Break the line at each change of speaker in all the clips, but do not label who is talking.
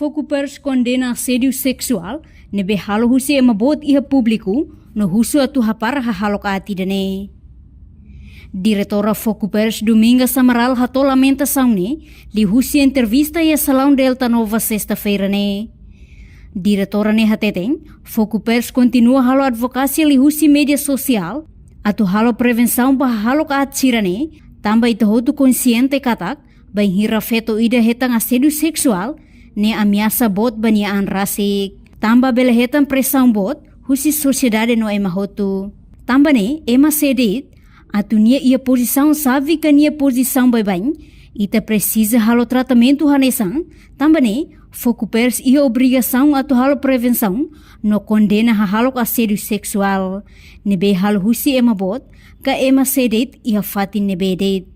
Focupers condena assédio sexual nebe halo husi e mabot iha público no husu atu hapara hahalok ati dane. Diretora Focupers Dominga Samaral hatou lamentação ne li husi entrevista e Salão Delta Nova sexta-feira ne. Diretora ne hateteng, Focupers continua halo advocacia li husi media social atu halo prevenção bah halok ati ne, tamba itahotu consciente katak bain hira feto ida hetang assédio sexual ne ameaça bot baniaan rasik. Tamba bela hetan pressão bot husi sociedade no emahotu. Tamba ne ema sedit atu nia ia posição sabe que nia posição bem ita precisa halo tratamento hanesan. Tamba ne Focupers ia obrigação atu halo prevenção no condena halok assédio sexual. Nebe halo husi ema bot ka ema sedit ia fatin nebe det.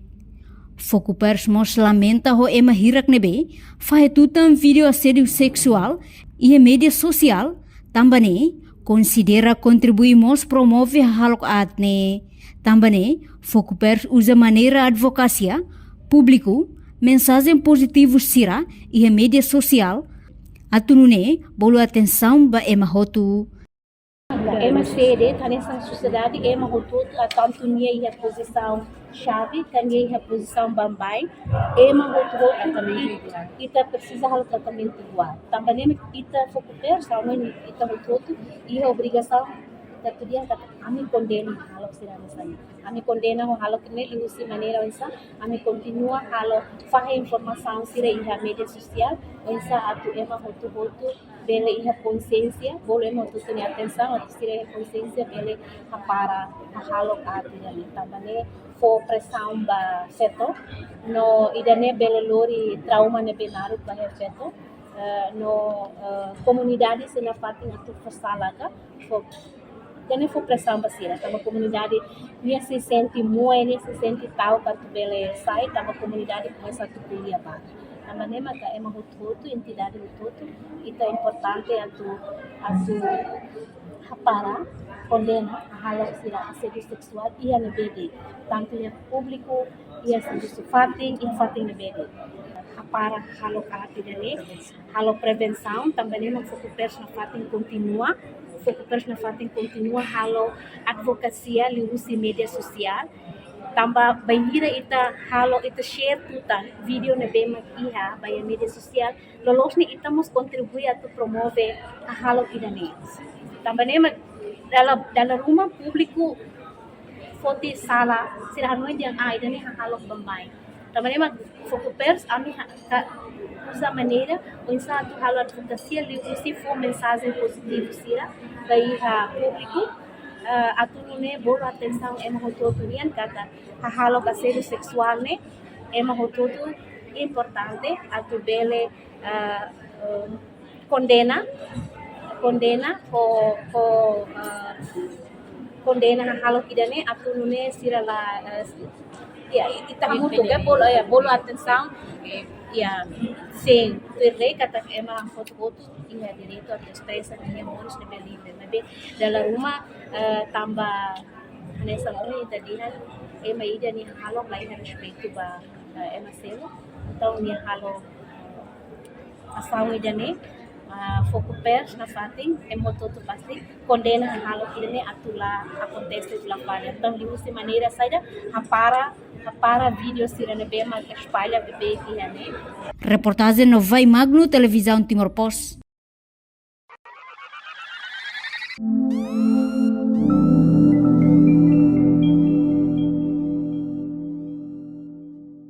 Focupers mos lamenta ho ema hirak nebe fahetutan video assédio sexual e media social tambane considera contribui mos promove halok atne tambane Focupers usa maneira advocacia público mensagem positivo sira e media social atunune bolo atenção ba ema hotu.
Ema sede, nessa sociedade, ema rotuto, tanto nia e a posição chave, também a posição bambai, ema rotuto, ita precisa do tratamento igual. Também ita Focupers, também ita rotuto, e a obrigação da tudia kata kami condena halo sirana sai. Kami condena o halo kene iusi maneira essa, kami continua halo fahe informação sira e a mídia social, essa atu ema rotuto bele iha consciência, bolo ema tu tenia atenção, atu sira iha consciência bele para halo atu dali. Tambane fo pressão ba feto, no idane bele lori trauma ne benaru ba feto, no comunidade se na fatin atu fasalaga, fo Quando for pressão basira, tá uma comunidade nem se sente muito, nem se sente tal quanto bele sai, tá uma comunidade começa a tuculia para. A maneira que é uma rotuto, entidade rotuto, e tá importante a tu para condena a hala sira assédio sexual e a nebede, tanto em público e a serviço fatin e fatin nebede. Para halo kahati dali, halo prevenção, também não Focupers na fatin continua. Focupers na fatin continua halo advocacia li usi media social tamba banhira ita halo ita share tuta video na bema iha by media social lolos ni ita mos contribui a promove a halo idane tamba nema dala rumah público foti sala sila hanoi diang idane halo bambay tamba nema Focupers ami usa maneira usa atu halo advocacia li usi fo mensagem positivo sira daí a público atunune bolo atenção ema rototo nian kata halo assédio sexual ne ema rototo importante atu bele condena condena halo kidane atunune sira la ya ita muito ke bolo atenção ya sim terrei kata ema foto tinha direito a expressar minha amores de livre mas dalam rumah tambah nessa hora tadi ema ida ni halo lain respeito ba ema selo então ni halo asawi dane Focupers na fatin emototo pasti condena halo kidane atula acontece lá fora então de uma maneira saída para vídeo sirene bema espalha bebê que né.
Reportagem no Vai Magno Televisão Timor Post.